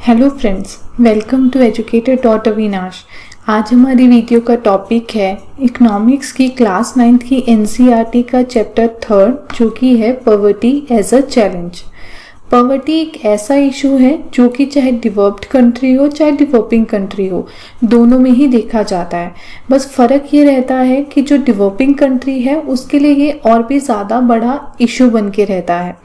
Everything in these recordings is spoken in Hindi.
Hello friends, welcome to educator dot Avinash. आज हमारी वीडियो का टॉपिक है इकोनॉमिक्स की क्लास 9th की एनसीईआरटी का चैप्टर 3 जो कि है poverty as a challenge. Poverty एक ऐसा इशू है जो कि चाहे डेवलप्ड कंट्री हो चाहे डेवलपिंग कंट्री हो, दोनों में ही देखा जाता है। बस फ़र्क ये रहता है कि जो डेवलपिंग कंट्री है उसके लिए ये और भी ज़्यादा बड़ा इशू बन के रहता है।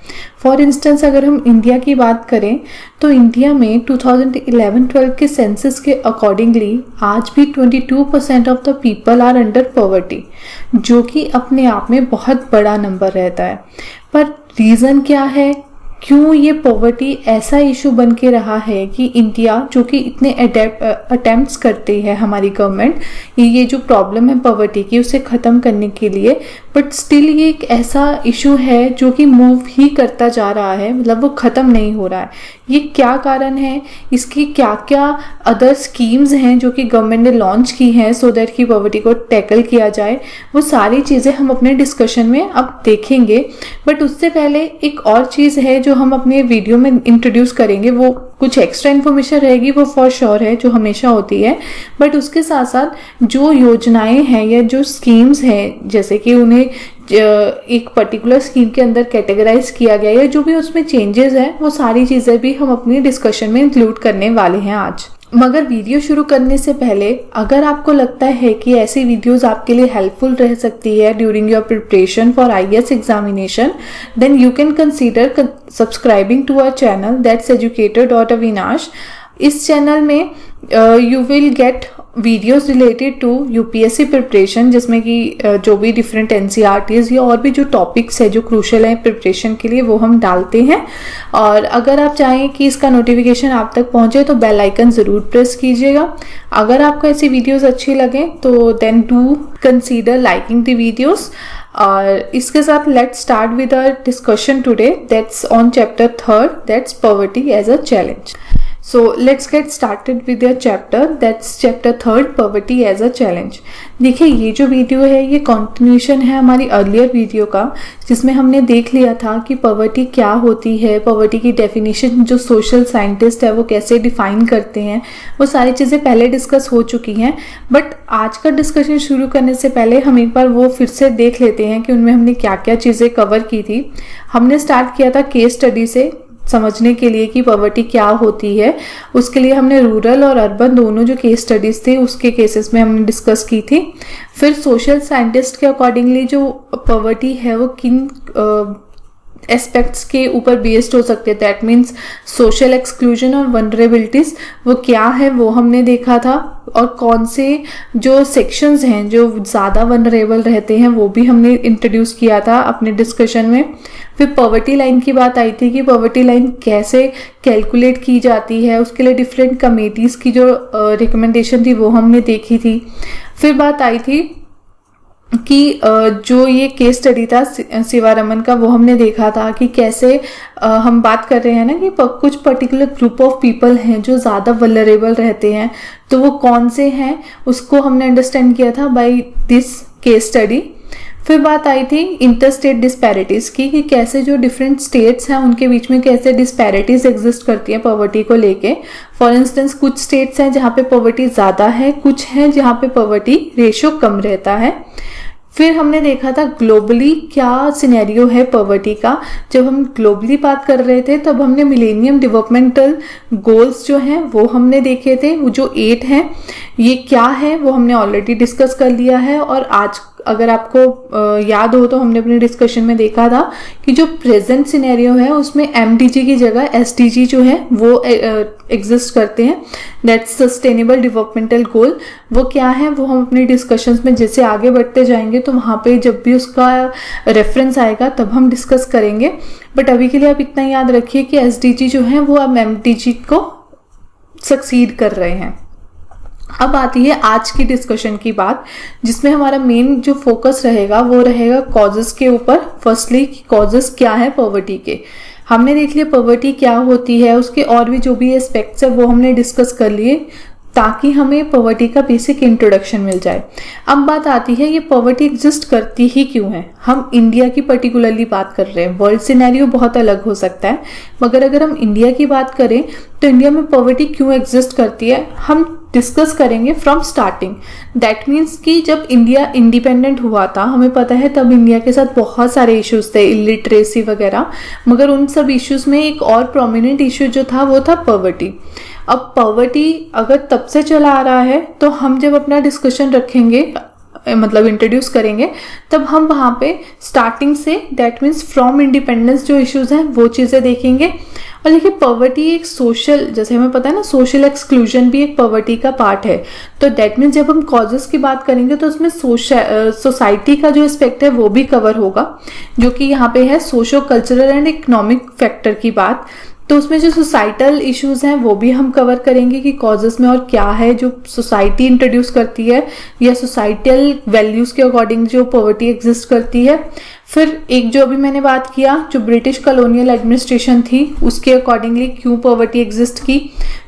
फॉर इंस्टेंस अगर हम इंडिया की बात करें तो इंडिया में 2011-12 के सेंसस के अकॉर्डिंगली आज भी 22% of the people are under poverty, जो कि अपने आप में बहुत बड़ा नंबर रहता है। पर रीज़न क्या है, क्यों ये पॉवर्टी ऐसा इशू बन के रहा है कि इंडिया जो कि इतने अटेम्प्ट्स करती है हमारी गवर्नमेंट ये जो प्रॉब्लम है पॉवर्टी की उसे ख़त्म करने के लिए, बट स्टिल ये एक ऐसा इशू है जो कि मूव ही करता जा रहा है, मतलब वो ख़त्म नहीं हो रहा है। ये क्या कारण है, इसकी क्या क्या अदर स्कीम्स हैं जो कि गवर्नमेंट ने लॉन्च की हैं सो दैट कि पॉवर्टी को टैकल किया जाए, वो सारी चीज़ें हम अपने डिस्कशन में अब देखेंगे। बट उससे पहले एक और चीज़ है जो हम अपने वीडियो में इंट्रोड्यूस करेंगे, वो कुछ एक्स्ट्रा इन्फॉर्मेशन रहेगी, वो फॉर श्योर है जो हमेशा होती है। बट उसके साथ साथ जो योजनाएं हैं या जो स्कीम्स हैं, जैसे कि उन्हें एक पर्टिकुलर स्कीम के अंदर कैटेगराइज किया गया है, जो भी उसमें चेंजेस हैं वो सारी चीज़ें भी हम अपनी डिस्कशन में इंक्लूड करने वाले हैं आज। मगर वीडियो शुरू करने से पहले अगर आपको लगता है कि ऐसी वीडियोस आपके लिए हेल्पफुल रह सकती है during your preparation for IAS examination, then you can consider subscribing to our channel that's educator.avinash। इस चैनल में you will get videos related to UPSC preparation, जिसमें कि जो भी डिफरेंट एनसीईआरटीज या और भी जो टॉपिक्स है जो क्रूशल है प्रिपरेशन के लिए वो हम डालते हैं। और अगर आप चाहें कि इसका नोटिफिकेशन आप तक पहुंचे तो बेल आइकन ज़रूर प्रेस कीजिएगा। अगर आपको ऐसी वीडियोस अच्छी लगे तो then do consider liking the videos. और इसके साथ let's start with our discussion today that's on chapter 3 that's poverty as a challenge. So let's get started with your chapter, that's chapter 3 poverty as a challenge। देखिए ये जो वीडियो है ये कंटिन्यूशन है हमारी अर्लियर वीडियो का, जिसमें हमने देख लिया था कि पॉवर्टी क्या होती है, पॉवर्टी की डेफिनेशन जो सोशल साइंटिस्ट है वो कैसे डिफाइन करते हैं, वो सारी चीज़ें पहले डिस्कस हो चुकी हैं। बट आज का डिस्कशन शुरू करने से पहले हम एक बार वो फिर से देख लेते हैं कि उनमें हमने क्या क्या चीज़ें कवर की थी। हमने स्टार्ट किया था केस स्टडी से समझने के लिए कि पॉवर्टी क्या होती है। उसके लिए हमने रूरल और अर्बन दोनों जो केस स्टडीज थे उसके केसेस में हमने डिस्कस की थी। फिर सोशल साइंटिस्ट के अकॉर्डिंगली जो पॉवर्टी है वो किन एस्पेक्ट्स के ऊपर बेस्ड हो सकते हैं, दैट मीन्स सोशल एक्सक्लूजन और वनरेबिलिटीज वो क्या है वो हमने देखा था, और कौन से जो सेक्शंस हैं जो ज़्यादा वनरेबल रहते हैं वो भी हमने इंट्रोड्यूस किया था अपने डिस्कशन में। फिर पॉवर्टी लाइन की बात आई थी कि पॉवर्टी लाइन कैसे कैलकुलेट की जाती है, उसके लिए डिफरेंट कमेटीज़ की जो रिकमेंडेशन थी वो हमने देखी थी। फिर बात आई थी कि जो ये केस स्टडी था शिवारमन का, वो हमने देखा था कि कैसे हम बात कर रहे हैं ना कि कुछ पर्टिकुलर ग्रुप ऑफ पीपल हैं जो ज़्यादा वल्नरेबल रहते हैं, तो वो कौन से हैं उसको हमने अंडरस्टैंड किया था बाय दिस केस स्टडी। फिर बात आई थी इंटर स्टेट डिस्पैरिटीज़ की कि कैसे जो डिफरेंट स्टेट्स हैं उनके बीच में कैसे डिस्पैरिटीज़ एग्जिस्ट करती हैं पॉवर्टी को लेके। फॉर इंस्टेंस कुछ स्टेट्स हैं जहाँ पे पॉवर्टी ज़्यादा है, कुछ हैं जहाँ पे पॉवर्टी रेशो कम रहता है। फिर हमने देखा था ग्लोबली क्या सिनेरियो है पॉवर्टी का। जब हम ग्लोबली बात कर रहे थे तब हमने मिलेनियम डेवलपमेंटल गोल्स जो हैं वो हमने देखे थे, वो जो 8 हैं ये क्या है वो हमने ऑलरेडी डिस्कस कर लिया है। और आज अगर आपको याद हो तो हमने अपने डिस्कशन में देखा था कि जो प्रेजेंट सिनेरियो है उसमें एमडीजी की जगह एसडीजी जो है वो एग्जिस्ट करते हैं, दैट्स सस्टेनेबल डेवलपमेंटल गोल। वो क्या है वो हम अपने डिस्कशंस में जैसे आगे बढ़ते जाएंगे तो वहाँ पे जब भी उसका रेफरेंस आएगा तब हम डिस्कस करेंगे। बट अभी के लिए आप इतना याद रखिए कि एसडीजी जो है वो अब एमडीजी को सक्सीड कर रहे हैं। अब आती है आज की डिस्कशन की बात, जिसमें हमारा मेन जो फोकस रहेगा वो रहेगा कॉजेस के ऊपर। फर्स्टली कॉजेस क्या है पॉवर्टी के, हमने देख लिया पॉवर्टी क्या होती है, उसके और भी जो भी एस्पेक्ट्स है वो हमने डिस्कस कर लिए। ताकि हमें पॉवर्टी का बेसिक इंट्रोडक्शन मिल जाए। अब बात आती है ये पॉवर्टी एग्जिस्ट करती ही क्यों है। हम इंडिया की पर्टिकुलरली बात कर रहे हैं, वर्ल्ड सिनेरियो बहुत अलग हो सकता है, मगर अगर हम इंडिया की बात करें तो इंडिया में पॉवर्टी क्यों एग्जिस्ट करती है हम डिस्कस करेंगे फ्रॉम स्टार्टिंग। दैट मीन्स कि जब इंडिया इंडिपेंडेंट हुआ था, हमें पता है तब इंडिया के साथ बहुत सारे इश्यूज थे, इलिटरेसी वगैरह, मगर उन सब इश्यूज में एक और प्रोमिनेंट इश्यू जो था वो था पॉवर्टी। अब पॉवर्टी अगर तब से चला आ रहा है तो हम जब अपना डिस्कशन रखेंगे, मतलब इंट्रोड्यूस करेंगे, तब हम वहाँ पे starting say that means from independence जो इश्यूज हैं वो चीज़ें देखेंगे। और देखिए पॉवर्टी एक सोशल, जैसे हमें पता है ना, सोशल एक्सक्लूजन भी एक पॉवर्टी का पार्ट है। तो दैट मीन्स जब हम कॉजेस की बात करेंगे तो उसमें सोसाइटी का जो एस्पेक्ट है वो भी कवर होगा, जो कि यहाँ पे है socio cultural and economic factor की बात। तो उसमें जो सोसाइटल इश्यूज हैं वो भी हम कवर करेंगे कि कॉजेस में और क्या है जो सोसाइटी इंट्रोड्यूस करती है या सोसाइटल वैल्यूज के अकॉर्डिंग जो पॉवर्टी एग्जिस्ट करती है। फिर एक जो अभी मैंने बात किया जो ब्रिटिश कॉलोनियल एडमिनिस्ट्रेशन थी उसके अकॉर्डिंगली क्यों पॉवर्टी एग्जिस्ट की।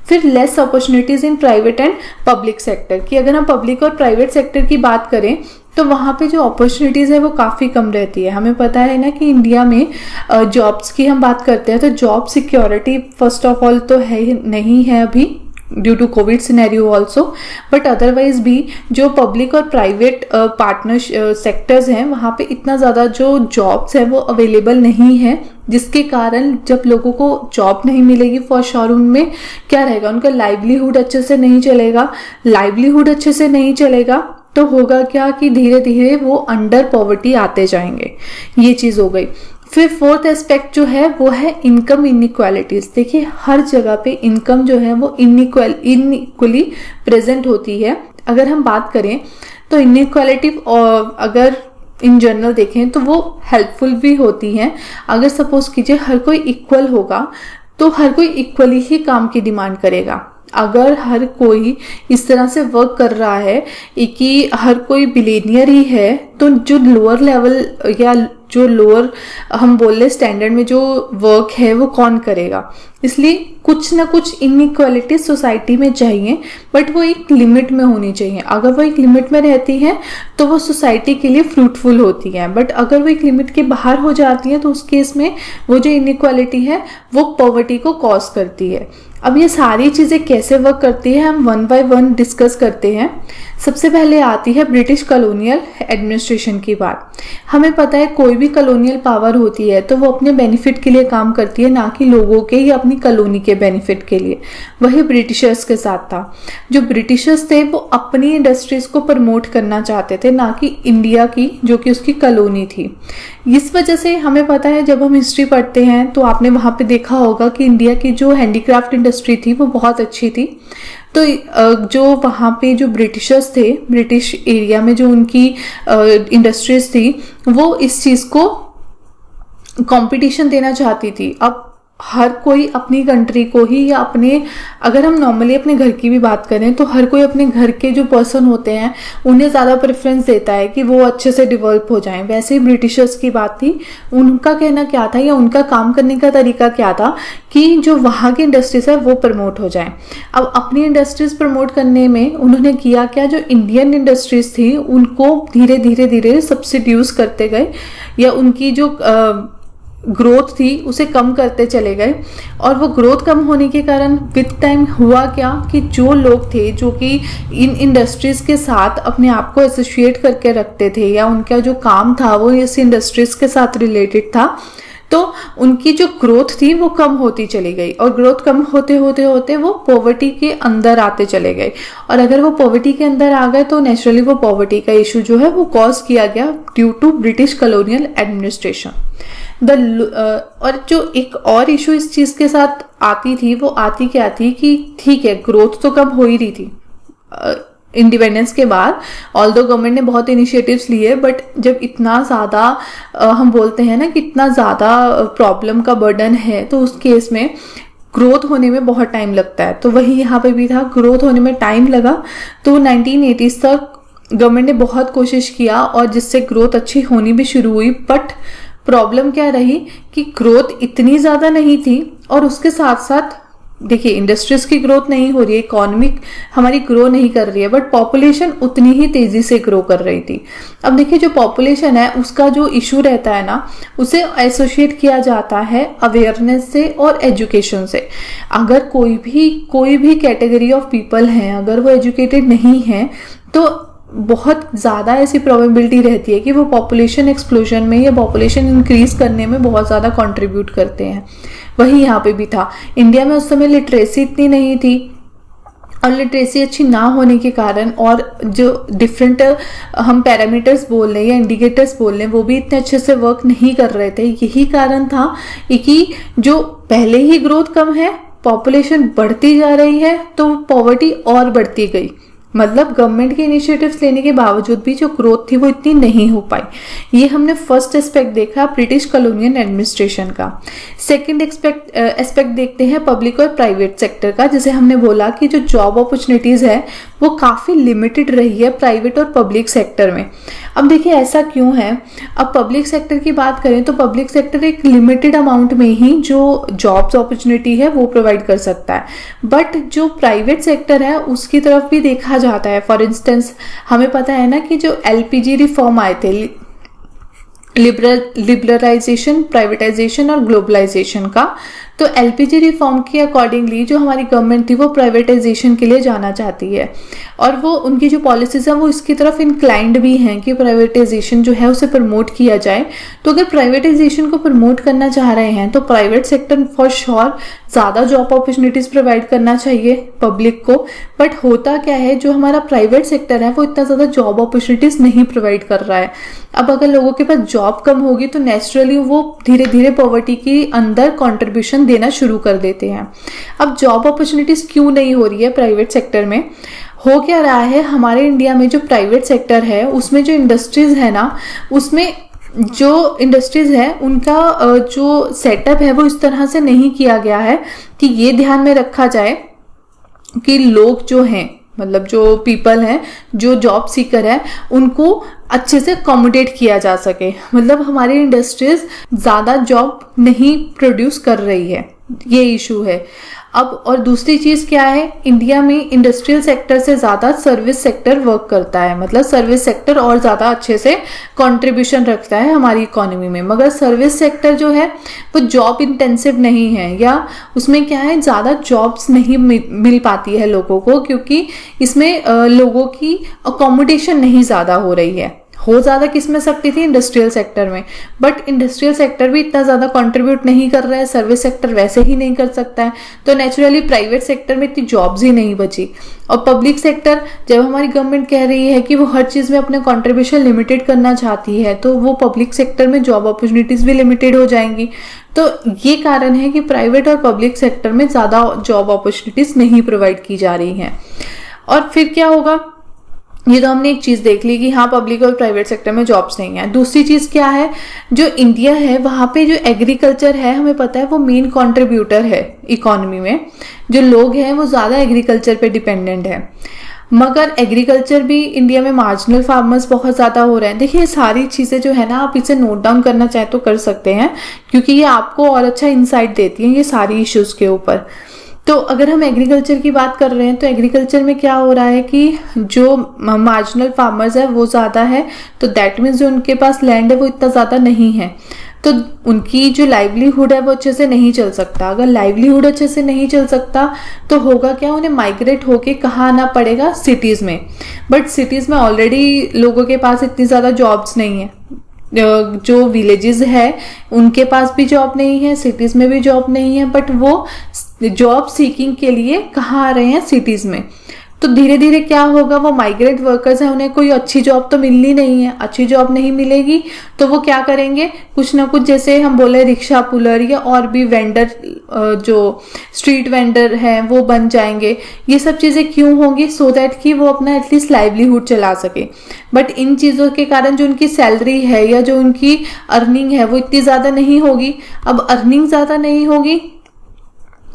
फिर less opportunities in private and public sector की, अगर हम पब्लिक और प्राइवेट सेक्टर की बात करें तो वहाँ पे जो अपॉर्चुनिटीज़ है वो काफ़ी कम रहती है। हमें पता है ना कि इंडिया में जॉब्स की हम बात करते हैं तो job security first of all तो है नहीं है अभी due to covid scenario also, but otherwise भी जो पब्लिक और प्राइवेट पार्टनर सेक्टर्स हैं वहाँ पे इतना ज़्यादा जो जॉब्स है वो अवेलेबल नहीं है, जिसके कारण जब लोगों को जॉब नहीं मिलेगी फॉर श्योर उनमें क्या रहेगा, उनका लाइवलीहुड अच्छे से नहीं चलेगा। लाइवलीहुड अच्छे से नहीं चलेगा तो होगा क्या कि धीरे धीरे वो अंडर पॉवर्टी आते जाएंगे, ये चीज़ हो गई। फिर फोर्थ एस्पेक्ट जो है वो है इनकम इनइक्वालिटीज। देखिए हर जगह पे इनकम जो है वो इनइक्वली प्रेजेंट होती है। अगर हम बात करें तो इनइक्वालिटी अगर इन जनरल देखें तो वो हेल्पफुल भी होती हैं। अगर सपोज कीजिए हर कोई इक्वल होगा तो हर कोई इक्वली ही काम की डिमांड करेगा। अगर हर कोई इस तरह से वर्क कर रहा है कि हर कोई बिलियनियर ही है तो जो लोअर लेवल या जो लोअर हम बोल रहे स्टैंडर्ड में जो वर्क है वो कौन करेगा। इसलिए कुछ ना कुछ इनइक्वालिटी सोसाइटी में चाहिए, बट वो एक लिमिट में होनी चाहिए। अगर वो एक लिमिट में रहती है तो वो सोसाइटी के लिए फ्रूटफुल होती है, बट अगर वो एक लिमिट के बाहर हो जाती है तो उस केस में वो जो इनइक्वालिटी है वो पॉवर्टी को कॉज करती है। अब ये सारी चीज़ें कैसे वर्क करती है हम वन बाय वन डिस्कस करते हैं। सबसे पहले आती है ब्रिटिश कॉलोनियल एडमिनिस्ट्रेशन की बात। हमें पता है कोई भी कॉलोनियल पावर होती है तो वो अपने बेनिफिट के लिए काम करती है, ना कि लोगों के या अपनी कॉलोनी के बेनिफिट के लिए। वही ब्रिटिशर्स के साथ था। जो ब्रिटिशर्स थे वो अपनी इंडस्ट्रीज को प्रमोट करना चाहते थे, ना कि इंडिया की जो कि उसकी कॉलोनी थी। इस वजह से हमें पता है जब हम हिस्ट्री पढ़ते हैं तो आपने वहाँ पे देखा होगा कि इंडिया की जो हैंडीक्राफ्ट इंडस्ट्री थी वो बहुत अच्छी थी। तो जो वहाँ पे जो ब्रिटिशर्स थे, ब्रिटिश एरिया में जो उनकी इंडस्ट्रीज थी वो इस चीज़ को कंपटीशन देना चाहती थी। अब हर कोई अपनी कंट्री को ही या अपने, अगर हम नॉर्मली अपने घर की भी बात करें तो हर कोई अपने घर के जो पर्सन होते हैं उन्हें ज़्यादा प्रेफरेंस देता है कि वो अच्छे से डेवलप हो जाएं। वैसे ही ब्रिटिशर्स की बात थी, उनका कहना क्या था या उनका काम करने का तरीका क्या था कि जो वहाँ की इंडस्ट्रीज है वो प्रमोट हो जाए। अब अपनी इंडस्ट्रीज प्रमोट करने में उन्होंने किया क्या, जो इंडियन इंडस्ट्रीज थी उनको धीरे धीरे धीरे सब्सिड्यूज करते गए या उनकी जो ग्रोथ थी उसे कम करते चले गए। और वो ग्रोथ कम होने के कारण विद टाइम हुआ क्या कि जो लोग थे जो कि इन इंडस्ट्रीज के साथ अपने आप को एसोसिएट करके रखते थे या उनका जो काम था वो इस इंडस्ट्रीज के साथ रिलेटेड था, तो उनकी जो ग्रोथ थी वो कम होती चली गई। और ग्रोथ कम होते होते होते वो पॉवर्टी के अंदर आते चले गए। और अगर वो पॉवर्टी के अंदर आ गए तो नेचुरली वो पॉवर्टी का इशू जो है वो कॉज किया गया due to British colonial administration. और जो एक और इशू इस चीज़ के साथ आती थी वो आती क्या थी कि ठीक है ग्रोथ तो कम हो ही रही थी इंडिपेंडेंस के बाद, ऑल्दो गवर्नमेंट ने बहुत इनिशिएटिव्स लिए, बट जब इतना ज़्यादा हम बोलते हैं ना कि इतना ज़्यादा प्रॉब्लम का बर्डन है तो उस केस में ग्रोथ होने में बहुत टाइम लगता है। तो वही यहाँ पे भी था, ग्रोथ होने में टाइम लगा। तो 1980s तक गवर्नमेंट ने बहुत कोशिश किया और जिससे ग्रोथ अच्छी होनी भी शुरू हुई, बट प्रॉब्लम क्या रही कि ग्रोथ इतनी ज़्यादा नहीं थी और उसके साथ साथ देखिए इंडस्ट्रीज की ग्रोथ नहीं हो रही है, इकोनॉमिक हमारी ग्रो नहीं कर रही है, बट पॉपुलेशन उतनी ही तेजी से ग्रो कर रही थी। अब देखिए जो पॉपुलेशन है उसका जो इशू रहता है ना, उसे एसोसिएट किया जाता है अवेयरनेस से और एजुकेशन से। अगर कोई भी कैटेगरी ऑफ पीपल हैं, अगर वो एजुकेटेड नहीं है तो बहुत ज़्यादा ऐसी प्रोबेबिलिटी रहती है कि वो पॉपुलेशन एक्सप्लोजन में या पॉपुलेशन इंक्रीज करने में बहुत ज़्यादा कंट्रीब्यूट करते हैं। वही यहाँ पे भी था। इंडिया में उस समय लिटरेसी इतनी नहीं थी, और लिटरेसी अच्छी ना होने के कारण और जो डिफरेंट हम पैरामीटर्स बोल रहे हैं या इंडिकेटर्स बोल रहे हैं वो भी इतने अच्छे से वर्क नहीं कर रहे थे। यही कारण था कि जो पहले ही ग्रोथ कम है, पॉपुलेशन बढ़ती जा रही है, तो पॉवर्टी और बढ़ती गई। मतलब गवर्नमेंट के इनिशिएटिव्स लेने के बावजूद भी जो ग्रोथ थी वो इतनी नहीं हो पाई। ये हमने फर्स्ट एस्पेक्ट देखा ब्रिटिश कॉलोनियल एडमिनिस्ट्रेशन का। सेकंड एस्पेक्ट देखते हैं पब्लिक और प्राइवेट सेक्टर का। जैसे हमने बोला कि जो जॉब अपॉर्चुनिटीज है वो काफी लिमिटेड रही है प्राइवेट और पब्लिक सेक्टर में। अब देखिए ऐसा क्यों है। अब पब्लिक सेक्टर की बात करें तो पब्लिक सेक्टर एक लिमिटेड अमाउंट में ही जो जॉब्स अपॉर्चुनिटी है वो प्रोवाइड कर सकता है, बट जो प्राइवेट सेक्टर है उसकी तरफ भी देखा जाता है। फॉर इंस्टेंस हमें पता है ना कि जो एलपीजी रिफॉर्म आए थे, लिबरलाइजेशन, प्राइवेटाइजेशन और ग्लोबलाइजेशन का, तो एलपीजी रिफॉर्म के अकॉर्डिंगली जो हमारी गवर्नमेंट थी वो प्राइवेटाइजेशन के लिए जाना चाहती है, और वो उनकी जो पॉलिसीज है वो इसकी तरफ इंक्लाइंड भी हैं कि प्राइवेटाइजेशन जो है उसे प्रमोट किया जाए। तो अगर प्राइवेटाइजेशन को प्रमोट करना चाह रहे हैं तो प्राइवेट सेक्टर फॉर श्योर ज़्यादा जॉब अपॉर्चुनिटीज़ प्रोवाइड करना चाहिए पब्लिक को। बट होता क्या है, जो हमारा प्राइवेट सेक्टर है वो इतना ज़्यादा जॉब अपॉर्चुनिटीज़ नहीं प्रोवाइड कर रहा है। अब अगर लोगों के पास जॉब कम होगी तो नेचुरली वो धीरे धीरे पॉवर्टी के अंदर कॉन्ट्रीब्यूशन देना शुरू कर देते हैं। अब जॉब अपॉर्चुनिटीज़ क्यों नहीं हो रही है प्राइवेट सेक्टर में? हो क्या रहा है, हमारे इंडिया में जो प्राइवेट सेक्टर है उसमें जो इंडस्ट्रीज़ है ना, उसमें जो इंडस्ट्रीज है उनका जो सेटअप है वो इस तरह से नहीं किया गया है कि ये ध्यान में रखा जाए कि लोग जो हैं, मतलब जो पीपल हैं, जो जॉब सीकर है, उनको अच्छे से अकोमोडेट किया जा सके। मतलब हमारी इंडस्ट्रीज ज़्यादा जॉब नहीं प्रोड्यूस कर रही है, ये इशू है। अब और दूसरी चीज़ क्या है, इंडिया में इंडस्ट्रियल सेक्टर से ज़्यादा सर्विस सेक्टर वर्क करता है। मतलब सर्विस सेक्टर और ज़्यादा अच्छे से कंट्रीब्यूशन रखता है हमारी इकोनॉमी में, मगर सर्विस सेक्टर जो है वो जॉब इंटेंसिव नहीं है, या उसमें क्या है ज़्यादा जॉब्स नहीं मिल पाती है लोगों को, क्योंकि इसमें लोगों की अकोमोडेशन नहीं ज़्यादा हो रही है। हो ज़्यादा किस में सकती थी, इंडस्ट्रियल सेक्टर में, बट इंडस्ट्रियल सेक्टर भी इतना ज़्यादा कंट्रीब्यूट नहीं कर रहा है, सर्विस सेक्टर वैसे ही नहीं कर सकता है, तो नेचुरली प्राइवेट सेक्टर में इतनी जॉब्स ही नहीं बची। और पब्लिक सेक्टर, जब हमारी गवर्नमेंट कह रही है कि वो हर चीज़ में अपना कंट्रीब्यूशन लिमिटेड करना चाहती है, तो वो पब्लिक सेक्टर में जॉब अपॉर्चुनिटीज़ भी लिमिटेड हो जाएंगी। तो ये कारण है कि प्राइवेट और पब्लिक सेक्टर में ज़्यादा जॉब अपॉर्चुनिटीज़ नहीं प्रोवाइड की जा रही हैं। और फिर क्या होगा, ये तो हमने एक चीज़ देख ली कि हाँ पब्लिक और प्राइवेट सेक्टर में जॉब्स नहीं है। दूसरी चीज़ क्या है, जो इंडिया है वहाँ पे जो एग्रीकल्चर है, हमें पता है वो मेन कंट्रीब्यूटर है इकोनॉमी में। जो लोग हैं वो ज़्यादा एग्रीकल्चर पे डिपेंडेंट है, मगर एग्रीकल्चर भी इंडिया में मार्जिनल फार्मर्स बहुत ज़्यादा हो रहे हैं। देखिए ये सारी चीज़ें जो है ना, आप इसे नोट डाउन करना चाहे तो कर सकते हैं, क्योंकि ये आपको और अच्छा इंसाइट देती हैं ये सारी इश्यूज़ के ऊपर। तो अगर हम एग्रीकल्चर की बात कर रहे हैं तो एग्रीकल्चर में क्या हो रहा है कि जो मार्जिनल फार्मर्स है वो ज़्यादा है, तो दैट मीन्स जो उनके पास लैंड है वो इतना ज़्यादा नहीं है, तो उनकी जो लाइवलीहुड है वो अच्छे से नहीं चल सकता। अगर लाइवलीहुड अच्छे से नहीं चल सकता तो होगा क्या, उन्हें माइग्रेट होके कहाँ आना पड़ेगा, सिटीज़ में। बट सिटीज़ में ऑलरेडी लोगों के पास इतनी ज़्यादा जॉब्स नहीं है। जो विलेजेस है उनके पास भी जॉब नहीं है, सिटीज़ में भी जॉब नहीं है, बट वो जॉब सीकिंग के लिए कहाँ आ रहे हैं, सिटीज़ में। तो धीरे धीरे क्या होगा, वो माइग्रेंट वर्कर्स हैं, उन्हें कोई अच्छी जॉब तो मिलनी नहीं है। अच्छी जॉब नहीं मिलेगी तो वो क्या करेंगे, कुछ ना कुछ, जैसे हम बोले रिक्शा पुलर या और भी वेंडर, जो स्ट्रीट वेंडर हैं वो बन जाएंगे। ये सब चीज़ें क्यों होंगी, सो दैट कि वो अपना एटलीस्ट लाइवलीहुड चला सके। बट इन चीज़ों के कारण जो उनकी सैलरी है या जो उनकी अर्निंग है वो इतनी ज़्यादा नहीं होगी। अब अर्निंग ज़्यादा नहीं होगी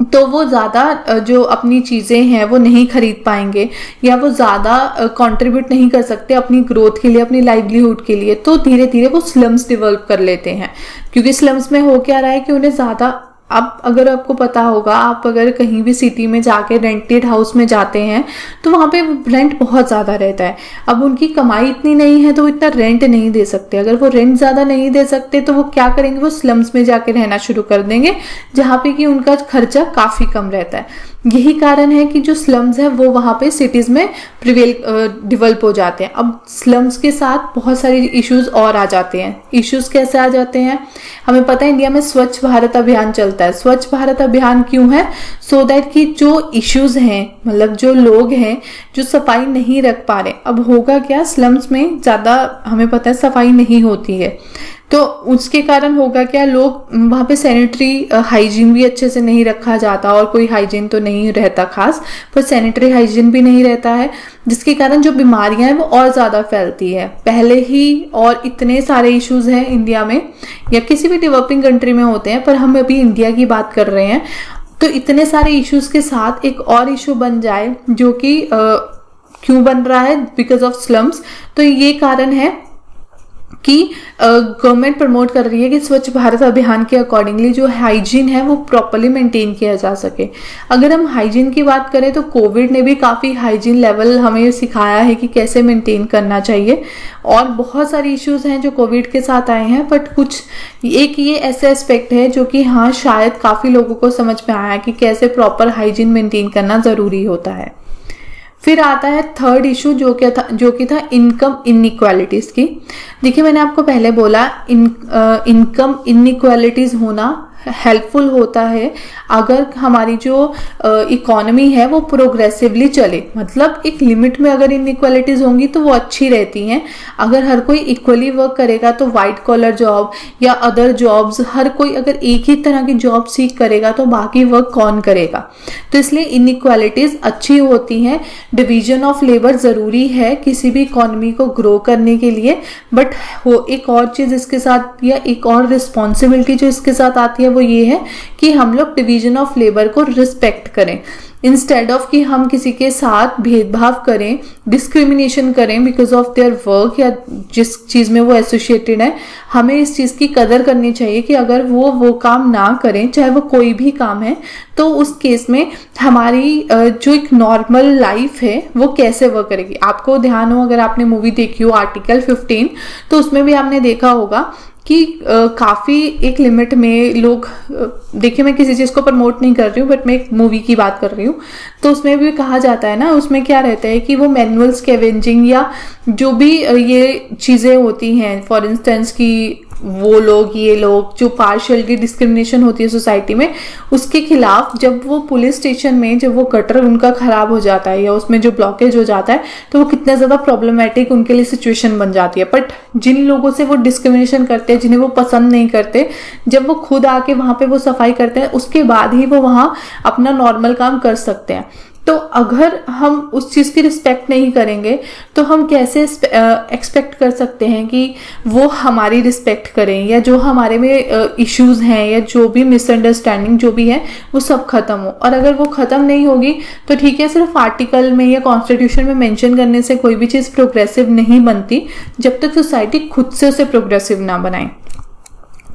तो वो ज़्यादा जो अपनी चीज़ें हैं वो नहीं खरीद पाएंगे, या वो ज़्यादा कंट्रीब्यूट नहीं कर सकते अपनी ग्रोथ के लिए, अपनी लाइवलीहुड के लिए। तो धीरे धीरे वो स्लम्स डेवलप कर लेते हैं, क्योंकि स्लम्स में हो क्या रहा है कि उन्हें ज़्यादा अब अगर आपको पता होगा, आप अगर कहीं भी सिटी में जाके रेंटेड हाउस में जाते हैं तो वहाँ पे रेंट बहुत ज़्यादा रहता है। अब उनकी कमाई इतनी नहीं है तो वो इतना रेंट नहीं दे सकते। अगर वो रेंट ज़्यादा नहीं दे सकते तो वो क्या करेंगे, वो स्लम्स में जाके रहना शुरू कर देंगे, जहाँ पे कि उनका खर्चा काफ़ी कम रहता है। यही कारण है कि जो स्लम्स है वो वहाँ पे सिटीज़ में डिवेल्प हो जाते हैं। अब स्लम्स के साथ बहुत सारे इश्यूज और आ जाते हैं। इश्यूज कैसे आ जाते हैं, हमें पता है इंडिया में स्वच्छ भारत अभियान चलता है। स्वच्छ भारत अभियान क्यों है, सो दैट कि जो इश्यूज हैं, मतलब जो लोग हैं जो सफाई नहीं रख पा रहे, अब होगा क्या, स्लम्स में ज़्यादा हमें पता है सफाई नहीं होती है, तो उसके कारण होगा क्या, लोग वहाँ पे सैनिटरी हाइजीन भी अच्छे से नहीं रखा जाता, और कोई हाइजीन तो नहीं रहता खास, पर सैनिटरी हाइजीन भी नहीं रहता है, जिसके कारण जो बीमारियां हैं वो और ज़्यादा फैलती है पहले ही। और इतने सारे इश्यूज हैं इंडिया में या किसी भी डेवलपिंग कंट्री में होते हैं, पर हम अभी इंडिया की बात कर रहे हैं। तो इतने सारे इश्यूज के साथ एक और इशू बन जाए जो कि क्यों बन रहा है, बिकॉज ऑफ स्लम्स। तो ये कारण है कि गवर्नमेंट प्रमोट कर रही है कि स्वच्छ भारत अभियान के अकॉर्डिंगली जो हाइजीन है वो प्रॉपर्ली मेंटेन किया जा सके। अगर हम हाइजीन की बात करें तो कोविड ने भी काफ़ी हाइजीन लेवल हमें सिखाया है कि कैसे मेंटेन करना चाहिए, और बहुत सारी इश्यूज हैं जो कोविड के साथ आए हैं, बट कुछ एक ये ऐसे एस्पेक्ट है जो कि हाँ शायद काफ़ी लोगों को समझ में आया कि कैसे प्रॉपर हाइजीन मेंटेन करना ज़रूरी होता है। फिर आता है थर्ड इशू जो कि था इनकम इनइक्वालिटीज की। देखिए मैंने आपको पहले बोला इनकम इनइक्वालिटीज होना हेल्पफुल होता है अगर हमारी जो इकोनॉमी है वो प्रोग्रेसिवली चले, मतलब एक लिमिट में अगर इनइक्वालिटीज होंगी तो वो अच्छी रहती हैं। अगर हर कोई इक्वली वर्क करेगा तो वाइट कॉलर जॉब या अदर जॉब्स, हर कोई अगर एक ही तरह की जॉब सीख करेगा तो बाकी वर्क कौन करेगा। तो इसलिए इनइक्वालिटीज अच्छी होती हैं। डिवीजन ऑफ लेबर ज़रूरी है किसी भी इकोनॉमी को ग्रो करने के लिए, बट वो एक और चीज़ इसके साथ या एक और रिस्पॉन्सिबिलिटी जो इसके साथ आती है वो ये है कि हम लोग डिवीजन ऑफ लेबर को रिस्पेक्ट करें, इंस्टेड ऑफ कि हम किसी के साथ भेदभाव करें, डिस्क्रिमिनेशन करें बिकॉज ऑफ देयर वर्क या जिस चीज़ में वो एसोसिएटेड है। हमें इस चीज़ की कदर करनी चाहिए कि अगर वो काम ना करें, चाहे वो कोई भी काम है, तो उस केस में हमारी जो एक नॉर्मल लाइफ है वो कैसे वर्क करेगी। आपको ध्यान हो, अगर आपने मूवी देखी हो आर्टिकल 15, तो उसमें भी आपने देखा होगा कि काफ़ी एक लिमिट में लोग, देखिए मैं किसी चीज़ को प्रमोट नहीं कर रही हूँ, बट मैं एक मूवी की बात कर रही हूँ, तो उसमें भी कहा जाता है ना, उसमें क्या रहता है कि वो मैनुअल स्कैवेंजिंग या जो भी ये चीज़ें होती हैं, फॉर इंस्टेंस कि वो लोग, ये लोग जो पार्शियलिटी डिस्क्रिमिनेशन होती है सोसाइटी में, उसके खिलाफ जब वो पुलिस स्टेशन में जब वो गटर उनका खराब हो जाता है या उसमें जो ब्लॉकेज हो जाता है, तो वो कितना ज़्यादा प्रॉब्लमेटिक उनके लिए सिचुएशन बन जाती है। बट जिन लोगों से वो डिस्क्रिमिनेशन करते हैं, जिन्हें वो पसंद नहीं करते, जब वो खुद आके वहाँ पे वो सफाई करते हैं, उसके बाद ही वो वहाँ अपना नॉर्मल काम कर सकते हैं। तो अगर हम उस चीज़ की रिस्पेक्ट नहीं करेंगे तो हम कैसे एक्सपेक्ट कर सकते हैं कि वो हमारी रिस्पेक्ट करें, या जो हमारे में इश्यूज हैं या जो भी मिसअंडरस्टैंडिंग जो भी है वो सब खत्म हो। और अगर वो खत्म नहीं होगी तो ठीक है, सिर्फ आर्टिकल में या कॉन्स्टिट्यूशन में मेंशन करने से कोई भी चीज़ प्रोग्रेसिव नहीं बनती जब तक सोसाइटी खुद से उसे प्रोग्रेसिव ना बनाए।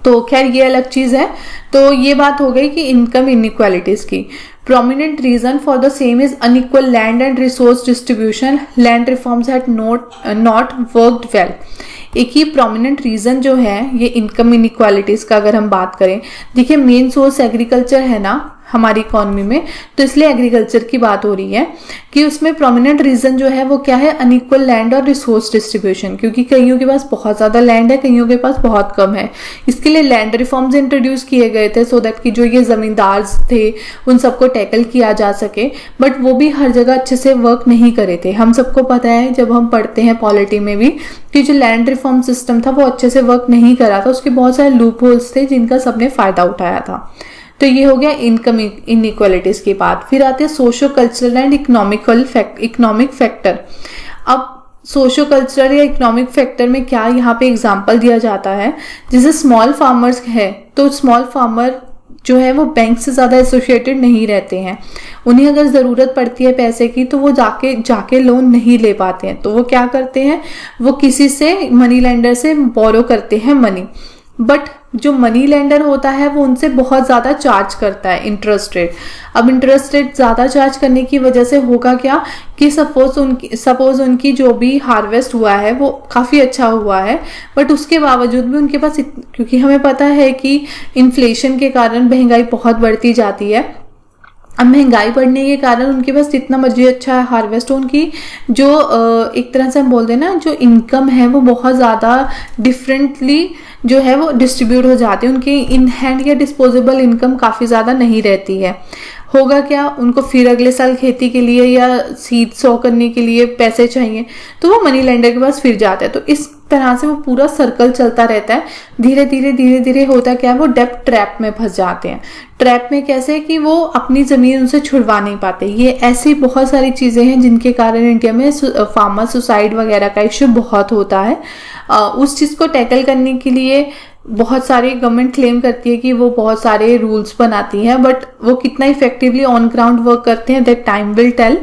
तो खैर ये अलग चीज़ है। तो ये बात हो गई कि इनकम इनइक्वालिटीज़ की। Prominent reason for the same is unequal land and resource distribution. Land reforms had not worked well. एक ही प्रोमिनेंट रीज़न जो है ये इनकम इनइक्वालिटीज़ का, अगर हम बात करें, देखिए मेन सोर्स एग्रीकल्चर है ना हमारी इकोनॉमी में, तो इसलिए एग्रीकल्चर की बात हो रही है कि उसमें प्रोमिनेंट रीज़न जो है वो क्या है, अनइक्वल लैंड और रिसोर्स डिस्ट्रीब्यूशन। क्योंकि कईयों के पास बहुत ज़्यादा लैंड है, कईयों के पास बहुत कम है। इसके लिए लैंड रिफॉर्म्स इंट्रोड्यूस किए गए थे सो दैट कि जो ये ज़मींदार थे उन सबको टैकल किया जा सके, बट वो भी हर जगह अच्छे से वर्क नहीं करे थे। हम सबको पता है, जब हम पढ़ते हैं पॉलिटी में भी, कि जो लैंड रिफॉर्म सिस्टम था वो अच्छे से वर्क नहीं करा था, उसके बहुत सारे लूप होल्स थे जिनका सबने फ़ायदा उठाया था। तो ये हो गया इनकम इनइक्वालिटीज की बात। फिर आते हैं socio cultural and economic factor. अब सोशो कल्चरल या इकोनॉमिक फैक्टर में क्या यहाँ पे एग्जांपल दिया जाता है, जैसे स्मॉल फार्मर्स है, तो स्मॉल फार्मर जो है वो बैंक से ज़्यादा एसोसिएटेड नहीं रहते हैं। उन्हें अगर ज़रूरत पड़ती है पैसे की तो वो जाके लोन नहीं ले पाते हैं, तो वो क्या करते हैं, वो किसी से, मनी लेंडर से बोरो करते हैं मनी। बट जो मनी लेंडर होता है वो उनसे बहुत ज़्यादा चार्ज करता है इंटरेस्ट रेट। अब इंटरेस्ट रेट ज़्यादा चार्ज करने की वजह से होगा क्या कि सपोज उनकी जो भी हार्वेस्ट हुआ है वो काफ़ी अच्छा हुआ है, बट उसके बावजूद भी उनके पास क्योंकि हमें पता है कि इन्फ्लेशन के कारण महंगाई बहुत बढ़ती जाती है। अब महंगाई बढ़ने के कारण उनके पास जितना मर्जी अच्छा हार्वेस्ट हो, उनकी जो एक तरह से हम बोलते हैं ना, जो इनकम है वो बहुत ज़्यादा डिफरेंटली जो है वो डिस्ट्रीब्यूट हो जाती है। उनकी इन हैंड या डिस्पोजेबल इनकम काफ़ी ज़्यादा नहीं रहती है। होगा क्या, उनको फिर अगले साल खेती के लिए या सीड सो करने के लिए पैसे चाहिए, तो वो मनी लेंडर के पास फिर जाता है। तो इस तरह से वो पूरा सर्कल चलता रहता है। धीरे धीरे होता क्या है, वो डेब्ट ट्रैप में फंस जाते हैं। ट्रैप में कैसे कि वो अपनी जमीन उनसे छुड़वा नहीं पाते। ये ऐसी बहुत सारी चीजें हैं जिनके कारण इंडिया में फार्मर सुसाइड वगैरह का इश्यू बहुत होता है। उस चीज को टैकल करने के लिए बहुत सारी गवर्नमेंट क्लेम करती है कि वो बहुत सारे रूल्स बनाती है, बट वो कितना इफेक्टिवली ऑन ग्राउंड वर्क करते हैं दैट टाइम विल टेल।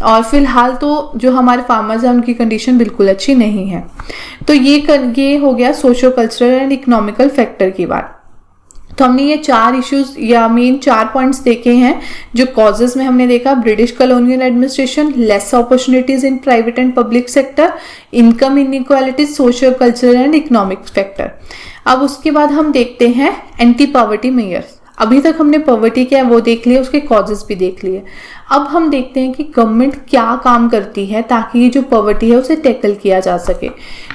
और फिलहाल तो जो हमारे फार्मर्स हैं उनकी कंडीशन बिल्कुल अच्छी नहीं है। तो ये हो गया socio cultural and economical factor की बात। तो हमने ये 4 इश्यूज या मेन 4 पॉइंट्स देखे हैं। जो कॉजेज में हमने देखा, British colonial administration, less opportunities in private and public sector, income inequalities, social cultural and economic factor. अब उसके बाद हम देखते हैं एंटी पॉवर्टी मेजर्स। अभी तक हमने पॉवर्टी क्या है वो देख लिया, उसके कॉजेज भी देख लिए। अब हम देखते हैं कि गवर्नमेंट क्या काम करती है ताकि ये जो पॉवर्टी है उसे टैकल किया जा सके।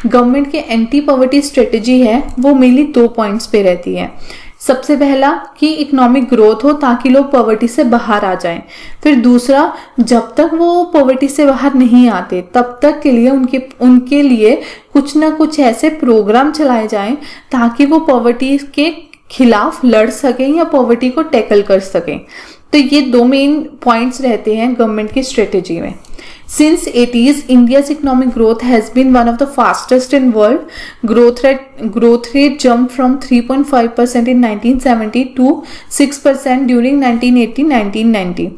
गवर्नमेंट के एंटी पॉवर्टी स्ट्रेटेजी है वो मेनली 2 पॉइंट्स पे रहती है। सबसे पहला कि इकोनॉमिक ग्रोथ हो ताकि लोग पॉवर्टी से बाहर आ जाएं। फिर दूसरा, जब तक वो पॉवर्टी से बाहर नहीं आते तब तक के लिए उनके लिए कुछ ना कुछ ऐसे प्रोग्राम चलाए जाएं ताकि वो पॉवर्टी के खिलाफ लड़ सकें या पॉवर्टी को टैकल कर सकें। तो ये 2 मेन पॉइंट्स रहते हैं गवर्नमेंट की स्ट्रेटेजी में। Since 80s, India's economic growth has been one of the fastest in world. Growth rate jumped from 3.5% in 1970 to 6% during 1980-1990.